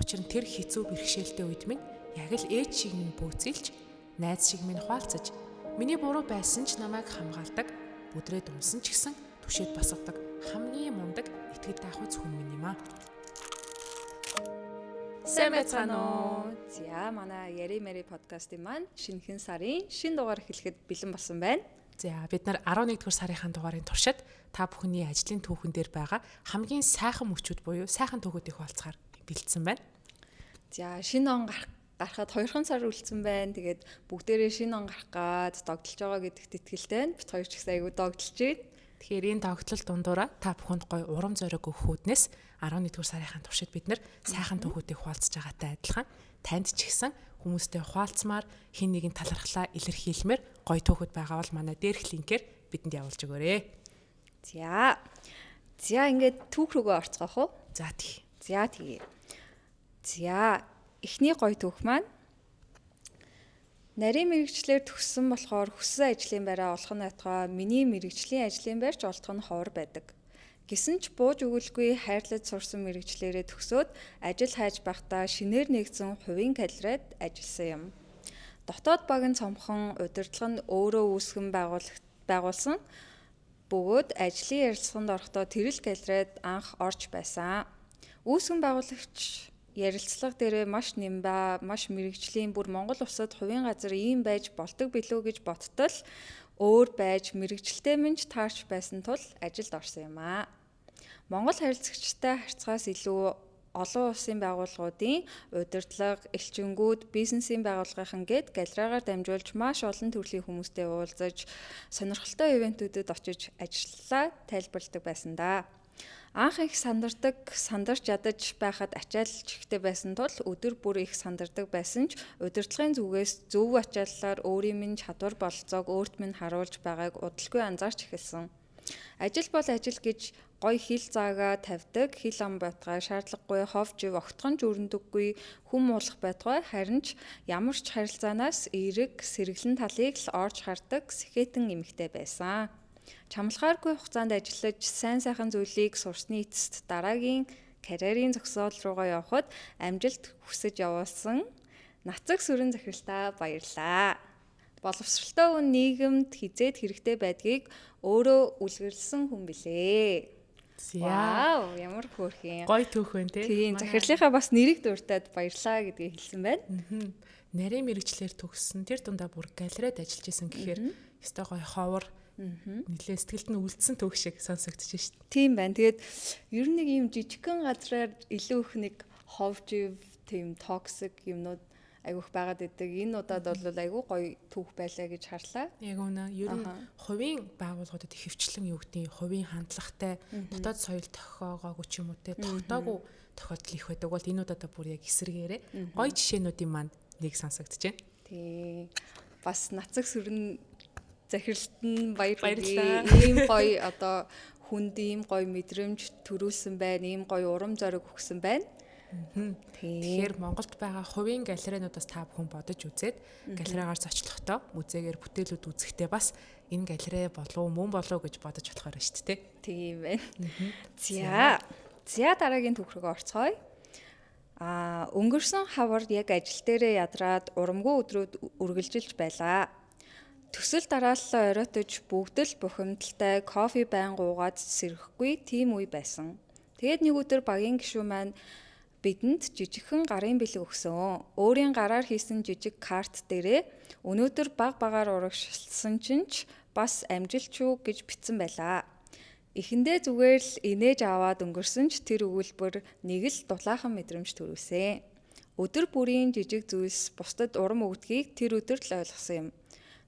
Учир нь тэр хэцүү бэрхшээлтэй үед минь яг л ээж шиг минь бөөцөлж, найз шиг минь хуалцаж, миний буруу байсан ч намайг хамгаалдаг, бүдрээ дунсан ч гэсэн түшээд басгадаг хамгийн мундаг итгэж даахуйц хүн минь юм аа. Сайн байцгаана уу? За манай Яри Мэри подкастын маань шинэхэн сарын шинэ дугаар эхлэхэд бэлэн болсон байна. За бид нар 11-р сарын дугаарын туршид та бүхний ажлын түүхэн дээр байгаа хамгийн сайхан мөчүүд буюу сайхан түүхүүдийг хуваалцахаар бэлдсэн байна. За шинэ он гарахад 2 сар үлдсэн байна. Тэгээд бүгдээрээ шинэ он гарах гад догдолж байгаа гэдэгт итгэлтэй байна. Бид хоёр ч гэсэн аягүй догдолж байна. Тэгэхээр энэ догтлол дундуура та бүхэнд гоё урам зориг өгөх үүднээс 11-р сарын туршид бид нар сайхан түүхүүдийг хуваалцаж байгаатай адилхан танд ч гэсэн хүмүүстэй хуваалцмаар хин нэгэн талархлаа илэрхийлмээр гоё түүхүүд байгаа бол манай дээрх линкээр бидэнд явуулж өгөөрэй. За ингээд түүх рүүгээ орцгоох уу? За тий. За эхний гоё түүх маань нарийн мэрэгчлэр төгссөн болохоор хүссэн ажлын байраа олох нь байтугай миний мэрэгжлийн ажлын байрч олдох нь ховор байдаг. Гэсэн ч бууж өгүүлгүй хайрлаж сурсан мэрэгчлэрээ төгсөөд ажил хайж байхдаа шинээр нэгдсэн хувийн калерид ажилласан юм. Дотоод баг нь цомхон удирдлага нь өөрөө үүсгэн байгуулсан бөгөөд ажлын ярилцлаганд орохдоо тэрэл калерид анх орж байсан. Үүсгэн байгуулагч ярилцлага дээрээ маш нэмба, маш мэрэгжлийн бүр Монгол улсад хувийн газар ийм байж болдог билүү гэж боттол өөр байж мэрэгчлээ минь таарч байсан тул ажилд орсон юм аа. Монгол харилцагчтай харьцахаас илүү олон улсын байгууллагуудын удирдлага, элчингүүд, бизнесийн байгууллагын гээд галерейгаар дамжуулж маш олон төрлийн хүмүүстэй уулзаж, сонирхолтой ивентүүдэд очиж ажиллаа тайлбарладаг байсан да. Анх их сандарч ядаж байхад ачаалж ихтэй байсан тул өдөр бүр их сандардаг байсан ч удирдлагын зүгээс зөв ачааллаар өөрийн минь чадвар бололцоог өөрт минь харуулж байгааг удалгүй анзаарч эхэлсэн. Ажил бол ажил гэж гой хил заагаа тавьдаг, хил ам байтгай шаардлагагүй хов жив огтхон жөрөндөггүй хүм муулах байтгай харин ч ямар ч харилцаанаас эерэг сэргэлэн талыг л орж хардаг сэхэтэн эмэгтэй байсан. Чамлахааргүй хугацаанд ажиллаж сайн сайхан зүйлийг сурсны эцэст дараагийн карьерийн зогсоол руугаа явхад амжилт хүсэж явуулсан нацаг сүрэн захиралтаа баярлаа. Боловсролтой хүн нийгэмд хизээд хэрэгтэй байдгийг өөрөө үлгэрлсэн хүн билээ. Вау, ямар хөөрхөн. Гоё түүх байна те. Тийм, захирлынхаа бас нэрийг дуртаад баярлаа гэдгийг хэлсэн байна. Нарийн мэрэгчлэр төгссөн тэр дундаа бүр галерейд ажиллаж исэн гэхээр өстой гоё ховор нэлээ сэтгэлд нь үлдсэн түүх шиг сонсогдож шít. Тийм байна. Тэгээд ер нь нэг юм жижигхэн газраар илүү их нэг ховжив тийм токсик юмнууд айгүйх байгаад идэг. Энэ удаад бол айгүй гоё түүх байлаа гэж харлаа. Яг үнэ. Ер нь хувийн байгууллагуудад хөвчлэн юу гэдгийг хувийн хандлагатай дотоод соёл тохиогоогүй ч юм уу те тогтоогүй тохиолдол их байдаг. Бол энэ удаад бүр яг эсэргээрээ гоё жишээнүүдийн манд нэг сонсогдож байна. Тий. Бас нацаг сүрэн захиралт нь баярлалаа. Ийм гоё одоо хүнд ийм гоё мэдрэмж төрүүлсэн байна. Ийм гоё урам зориг өгсөн байна. Тэгэхээр Монголд байгаа хувийн галерейнуудаас та бүхэн бодож үзээд галерейгаар зочлохдоо музейгээр бүтээлүүд үзэхдээ бас энэ галерей болов мөн болов гэж бодож болохоор байна шүү дээ. Тийм байна. За дараагийн түүх рүү орцгоё. Өнгөрсөн хавар яг ажил дээрээ ядраад урамгүй өдрүүд үргэлжилж байлаа. Төсөл дарааллаа оройтож бүгд л бухимдалтай кофе байн гуугаад сэрэхгүй тийм үе байсан. Тэгээд нэг өдөр багийн гишүүн маань бидэнд жижигхэн гарын бэлэг өгсөн. Өөрийн гараар хийсэн жижиг карт дээрээ өнөөдөр багаар урагшилсан ч бас амжилт шүү гэж бичсэн байлаа. Эхэндээ зүгээр л инээж аваад өнгөрсөн ч тэр өгүүлбэр нэг л дулаахан мэдрэмж төрүүлсэн. Өдөр бүрийн жижиг зүйлс бусдад урам өгдгийг тэр өдөр л ойлгосон юм.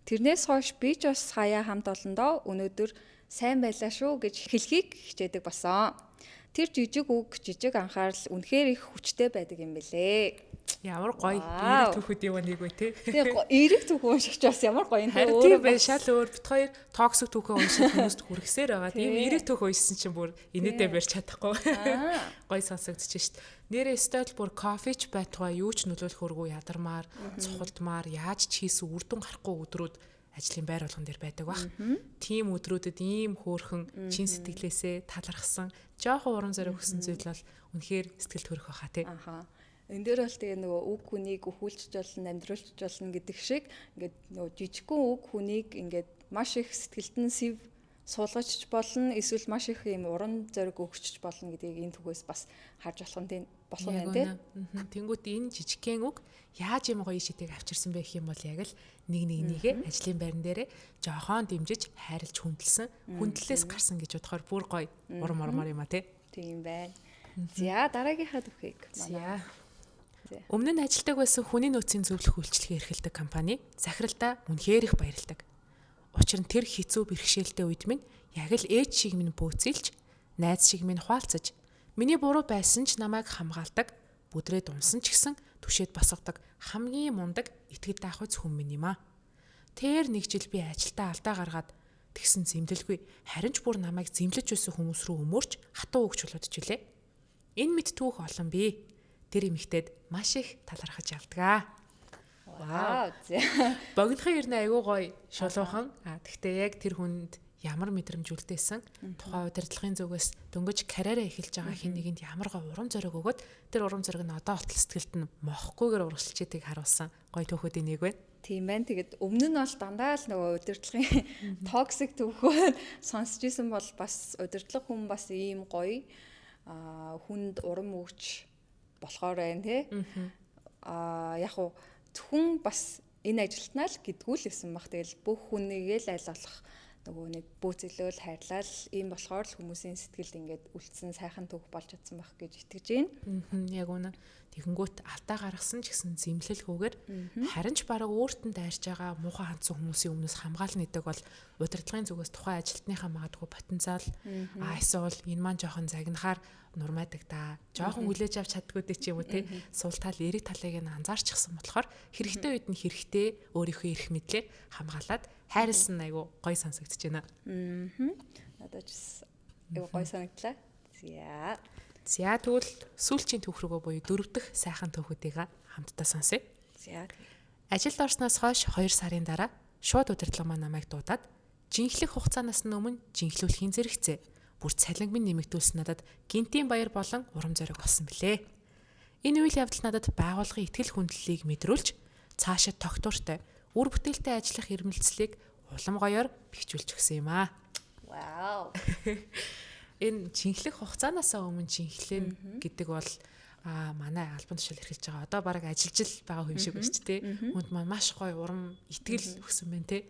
Тэрнээс хойш би ч бас хаяа хамт олондоо өнөөдөр сайн байлаа шүү гэж хэлхийг хичээдэг болсон. Тэр жижиг үг, жижиг анхаарал үнэхээр их хүчтэй байдаг юм билээ. Ямар гоё эерэг түүхүүд юм нэг үе те. Тэгээ эерэг түүх уншигч бас ямар гоё юм те. Өөр байх шал өөр бит хоёр токсик түүхээ унших хүмүүст хүрхсээр байгаа. Тийм эерэг түүх уншсан чинь бүр инээдээ барьж чадахгүй. Гоё сонсогдож шít. Нэрээ стайл бүр кофеч байтугай юу ч нөлөөлөх өргөө ядармаар, цухалдмаар, яаж ч хийсэн үр дүн гарахгүй өдрүүд ажлын байр болгон дээр байдаг бах. Тим өдрүүдэд ийм хөөрхөн чин сэтгэлээсээ талархсан, жоохон урам зориг өгсөн зүйл бол үнэхээр сэтгэл төрөх баха тий. энэ дээр бол тэгээ нөгөө үг хүнийг өхүүлж болно, амьдруулж болно гэдэг шиг ингээд нөгөө жижигхэн үг хүнийг ингээд маш их сэтгэлд нь сэв суулгачж болно, эсвэл маш их юм урам зориг өгчж болно гэдгийг энэ түгээс бас харж болох юм байна тийм. Тэнгүүт энэ жижигхэн үг яаж юм гоё шидэг авчирсан бэ гэх юм бол яг л нэгээ ажлын байран дээрээ жоохон дэмжиж хайрлж хүндэлсэн, хүндлэлээс гарсан гэж бодохоор бүр гоё урам ормоор юм а тийм байна. За дараагийнхаа түүхийг манай өмнө нь ажилдаг байсан хүний нөөцийн зөвлөх үйлчилгээ эрхэлдэг компани захиралдаа үнэхээр их баярлдаг. Учир нь тэр хэцүү бэрхшээлтэй үед минь яг л ээж шиг минь бөөцөлж, найз шиг минь хуалцаж, миний буруу байсан ч намайг хамгаалдаг, бүдрээ дунсан ч гэсэн түшээд босгодог хамгийн мундаг итгэл даахуйц хүн минь юм а. Тэр нэг жил би ажилдаа алдаа гаргаад тэгсэн зэмлэлгүй харин ч бүр намайг зэмлэж байсан хүмүүс рүү өмөрч хатуу өгч болоод жилээ. Энэ мэд түүх олон би. Тэр эмэгтэйд маш их талархаж явдгаа. Вау. Богинохын ер нь айгүй гоё шулуухан. Тэгтээ яг тэр хүнд ямар мэдрэмж үлдээсэн тухайн удирдлагын зүгээс дөнгөж карьераа эхэлж байгаа хин нэгэнд ямар гоё урам зориг өгөөд тэр урам зориг нь одоо болтол сэтгэлд нь мохохгүйгээр урагшилж идэх харуулсан гоё түүхүүдийн нэг байна. Тийм байна. Тэгээд өмнө нь бол дандаа л нөгөө удирдлагын токсик түүхүүд сонсч исэн бол бас удирдлага хүн бас ийм гоё хүнд урам өгч болохоор байна тий. Яг уу зөвхөн бас энэ ажилтнаа л гэдгүү л гэсэн баг. Тэгэл бүх хүнийгээ л аль болох нөгөө нэг бөөцөлөөл хайрлал ийм болохоор л хүмүүсийн сэтгэлд ингээд үлдсэн сайхан түүх болж чадсан байх гэж итгэж байна. Яг үнэ. Тэгэнгүүт алдаа гаргасан ч гэсэн зэмлэлгүйгээр харин ч бараг өөртөө дайрч байгаа муухай хандсан хүмүүсийн өмнөөс хамгаална гэдэг бол удирдлагын зүгээс тухайн ажилтныхаа магадгүй потенциал эсвэл энэ маань жоохон загнахаар нурмайдаг да. Жоохон хүлээж авч чаддгүй дээ ч юм уу те. Сул тал эрэг талыг нь анзаарчихсан болохоор хэрэгтэй үед нь хэрэгтэй өөрийнхөө эрх мэдлээ хамгаалаад хайрлсан айгу гоё сонсогдож байна. Надад ч айгу гоё санагдлаа. За тэгвэл сүүлчийн түүх рүүгөө буюу 4 дахь сайхан түүхүүдийг хамтдаа сонсъё. Ажилд орсноос хойш 2 сарын дараа шууд удирдлага маань намайг дуудаад жинхлэх хугацаанаас өмнө жинхлүүлэхийн зэрэгцээ. Бүр цалинг минь нэмэгдүүлсэн надад гинтийн баяр болон урам зориг болсон билээ. Энэ үйл явдал надад байгууллагын итгэл хүндлэлийг мэдрүүлж цаашид тогтвортой үр бүтээлтэй ажиллах эрмэлзлийг улам гоёор бэхжүүлж өгсөн юм аа. Вау. Энэ жинхлэх хугацаанаас өмнө жинхлэн гэдэг бол манай албан тушаал эрхэлж байгаа. Одоо бараг ажиллаж л байгаа хүн шиг байна ч тий. Хүнд маань маш гоё урам итгэл өгсөн байна тий.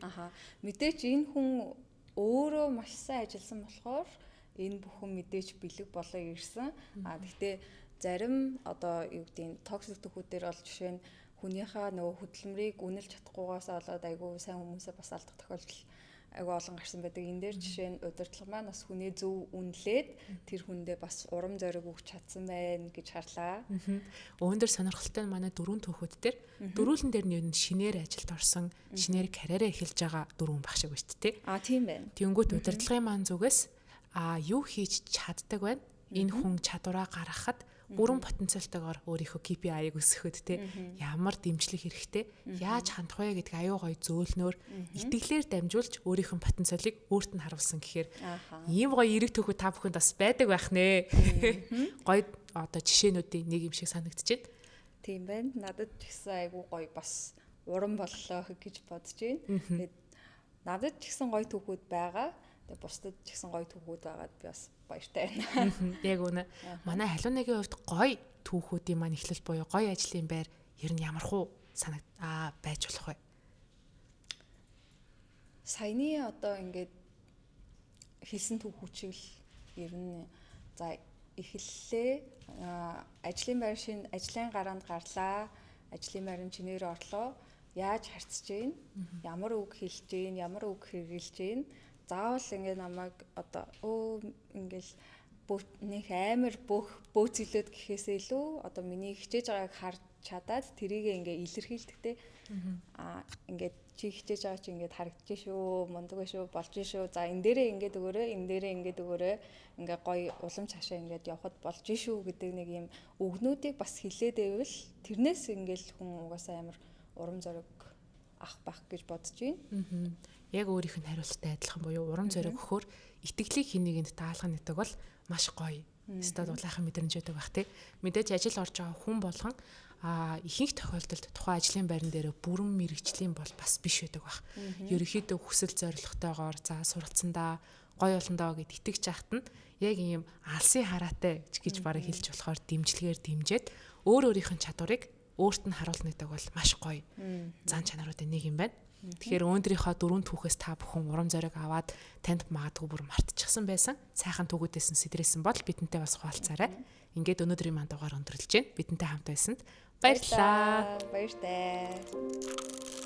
Мэдээч энэ хүн өөрөө маш сайн ажилласан болохоор энэ бүхэн мэдээч бэлэг болоо ирсэн. Гэхдээ зарим одоо юу гэдэг нь токсик түүхүүдээр бол жишээ нь хүнийхээ нөгөө хөдөлмөрийг үнэлж чадахгүйгаас болоод айгүй сайн хүмүүсээ бас алдах тохиолдол айгүй олон гарсан байдаг. Энэ дээр жишээ нь удирдлага маань бас хүний зөв үнэлээд тэр хүндээ бас урам зориг өгч чадсан байна гэж харлаа. Өөндөр сонирхолтой нь манай 4 түүхүүд дээр дөрүүлэн дээр нь шинээр ажилд орсон, шинээр карьераа эхэлж байгаа 4 баг шиг байна шүү дээ. Тийм байна. Тэнгүүт удирдлагын маань зүгээс юу хийж чаддаг байна? Энэ хүн чадвараа гаргахад бүрэн потенциалтайгаар өөрийнхөө KPI-г өсгөхөд те ямар дэмжлэг хэрэгтэй, яаж хандах вэ гэдгийг аюу гой зөөлнөөр итгэлээр дамжуулж өөрийнхөө потенциалыг өөрт нь харуулсан гэхээр ийм гоё эрэг түүхүүд та бүхэнд бас байдаг байх нэ. Гоё одоо жишээнүүдийн нэг юм шиг санагдчихэв. Тийм байна. Надад ч гэсэн айгүй гоё бас урам боллоо гэж бодож байна. Тэгээд надад ч гэсэн гоё түүхүүд байгаа. Тэгээд бусдад ч гэсэн гоё түүхүүд байгаад би бас баяртай байна. Яг үнэ. Манай халууныгийн хувьд гоё түүхүүдийн маань эхлэл буюу гоё ажлын байр ер нь ямархуу байж болох вэ? Саяны одоо ингээд хэлсэн түүхүүд шиг л ер нь за эхэллээ. Ажлын байр шинэ ажлын гараанд гарлаа. Ажлын байрын чинээр орлоо. Яаж харьцаж гин? Ямар үг хэлж гин? Ямар үг хэрэгжилж гин? Заавал ингээд намайг одоо ингээл нэг амар бөөцөлөөд гэхээсээ илүү одоо миний хичээж байгааг харж чадаад тэрийг ингээ илэрхийлдэгтэй. Ингээд чи хичээж байгаа чи ингээд харагдаж шүү, мундаг шүү, болж шүү. За энэ дээрээ ингээд өгөөрэй, энэ дээрээ ингээд өгөөрэй. Ингээ гоё уламж хашаа ингээд явхад болж шүү гэдэг нэг юм өгнүүдийг бас хилээд байвал тэрнээс ингээл хүн угаасаа амар урам зориг ах бах гэж бодож байна. Яг өөрийнх нь хариулттай адилхан буюу урам зориг өгөхөөр итгэлийг хин нэгэнд даалгах гэдэг бол маш гоё Эсвэл дулаахан мэдрэмж өгдөг бах тий. Мэдээж ажил орж байгаа хүн болгон ихэнх тохиолдолд тухайн ажлын байран дээр бүрэн мэрэгжлийн бол бас биш байдаг бах. Ерөнхийдөө хүсэл зорилготойгоор за суралцсандаа гой олондоо гэд итгэж яхад нь яг ийм алсын хараатай гэж барыг хэлж болохоор дэмжлэгээр дэмжиж өөр өөрийнх нь чадварыг өөрт нь харуулна гэдэг бол маш гоё зан чанаруудын нэг юм байна. Тэгэхээр өөдрийнхөө 4 түүхээс та бүхэн урам зориг аваад танд магадгүй бүр мартчихсан байсан сайхан түүхүүдээс нь сэтрээсэн бол бидэнтэй бас хуваалцаарай. Ингээд өнөөдрийн манд дугаар өндөрлөж байна. Бидэнтэй хамт байсанд баярлалаа. Баяртай.